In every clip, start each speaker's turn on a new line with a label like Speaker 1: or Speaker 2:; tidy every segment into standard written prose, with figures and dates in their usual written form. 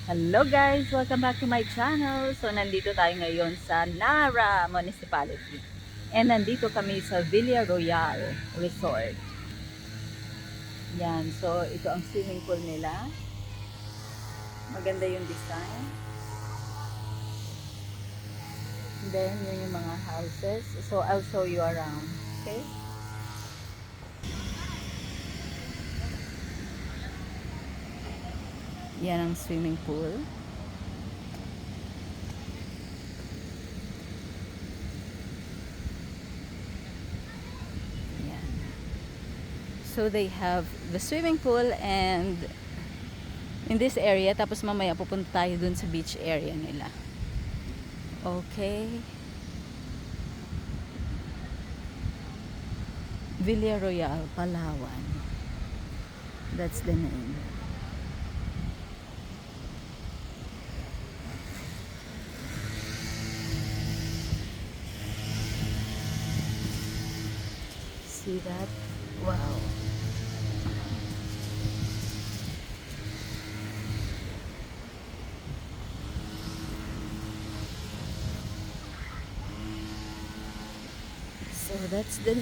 Speaker 1: Hello guys! Welcome back to my channel. So nandito tayo ngayon sa Nara Municipality. And nandito kami sa Villa Royal Resort. Yan. So ito ang swimming pool nila. Maganda yung design. And then yun yung mga houses. So I'll show you around. Okay? Yan ang swimming pool. Yan. So they have the swimming pool and in this area, tapos mamaya pupunta tayo dun sa beach area nila. Okay. Villa Royal, Palawan. That's the name. See that? Wow. So that's the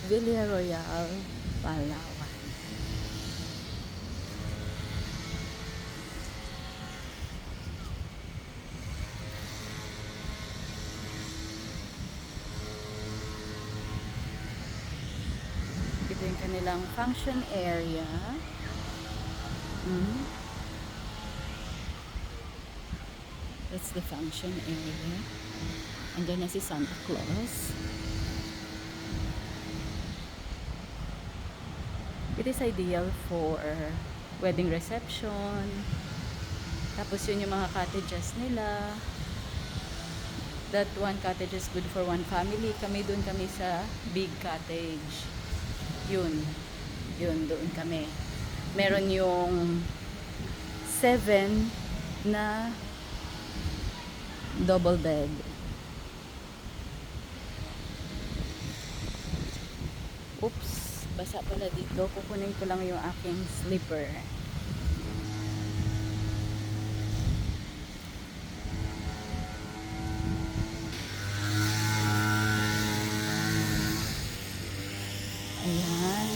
Speaker 1: Villa Royal, Palawan. Ito yung kanilang function area. That's the function area. Andyan na si Santa Claus. It is ideal for wedding reception. Tapos yun yung mga cottages nila. That one cottage is good for one family. Doon kami sa big cottage. Yun doon kami. Meron yung 7 na double bed. Oops, basa pala dito. Kukunin ko lang yung aking slipper. Ayan.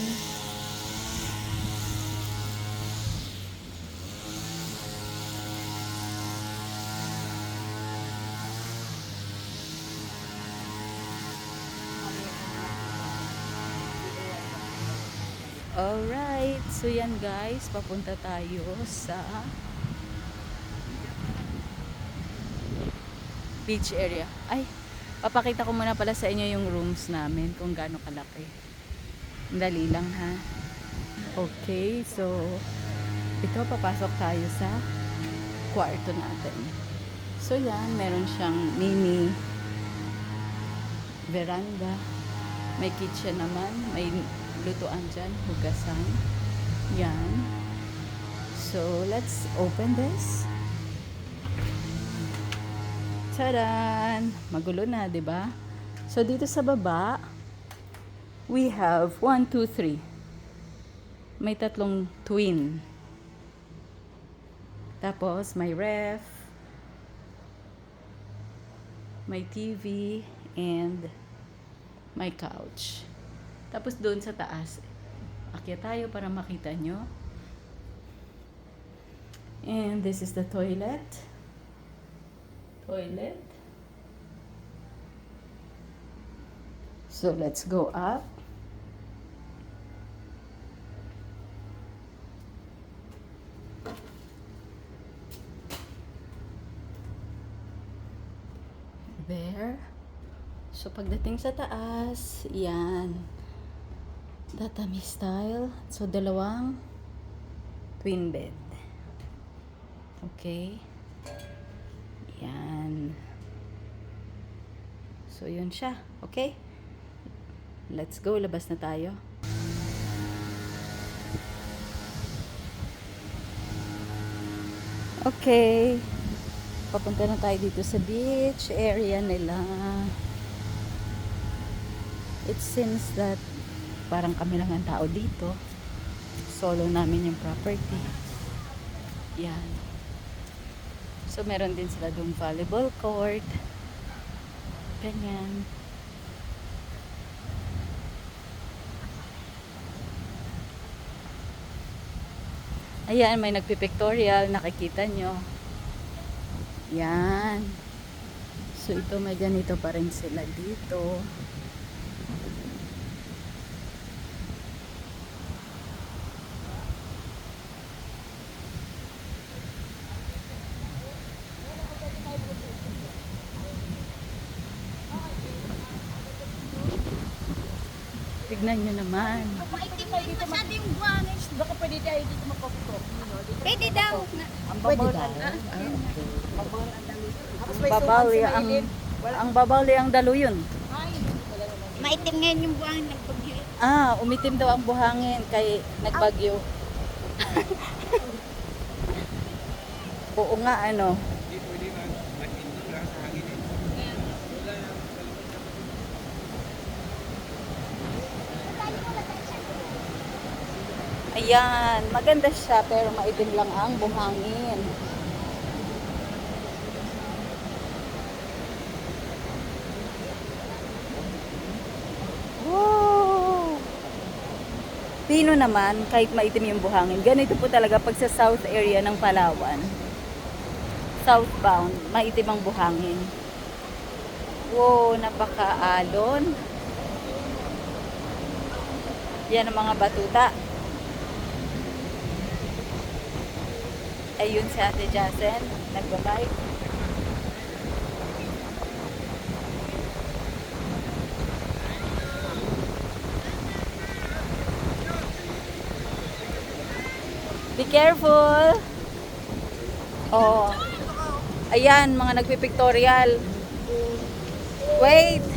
Speaker 1: Alright, so yan guys, papunta tayo sa beach area. Ay, papakita ko muna pala sa inyo yung rooms namin kung gaano kalaki. Dali lang ha. Okay, so ito, papasok tayo sa kwarto natin. So yan, meron siyang mini veranda. May kitchen naman, may lutuan dyan, hugasan. Yan. So, let's open this. Tadan! Magulo na, 'di ba? So, dito sa baba, we have 1, 2, 3. May 3 twin. Tapos, may ref, may TV, and may couch. Tapos doon sa taas, akyat tayo para makita nyo. And this is the toilet. So let's go up. There. So pagdating sa taas, yan. Tatami style. So, 2 twin bed. Okay. Yan. So, yun siya. Okay? Let's go. Labas na tayo. Okay. Papunta na tayo dito sa beach area nila. It seems that parang kami lang ang tao dito. Solo namin yung property. Yan. So, meron din sila doon volleyball court. Ganyan. Ayan, may nagpipictorial. Nakikita nyo. Yan. So, ito may ganito pa rin sila dito. Tignan nyo naman.
Speaker 2: Masyado yung buhangin. Baka pwede tayo dito magpaputok. Pwede daw.
Speaker 1: Ang babaw ang babaw ang daluyon.
Speaker 2: Maitim ngayon yung buhangin nagbagyo.
Speaker 1: Umitim daw ang buhangin kay nagbagyo. Oo nga, ano. Ayan, maganda siya pero maitim lang ang buhangin. Wow! Pino naman, kahit maitim yung buhangin. Ganito po talaga pag sa south area ng Palawan. Southbound, maitim ang buhangin. Wow, napaka-alon. Yan ang mga batuta. Ayun si Ate Jacen, nagbabike. Be careful! Oh. Ayan, mga nagpipictorial. Wait!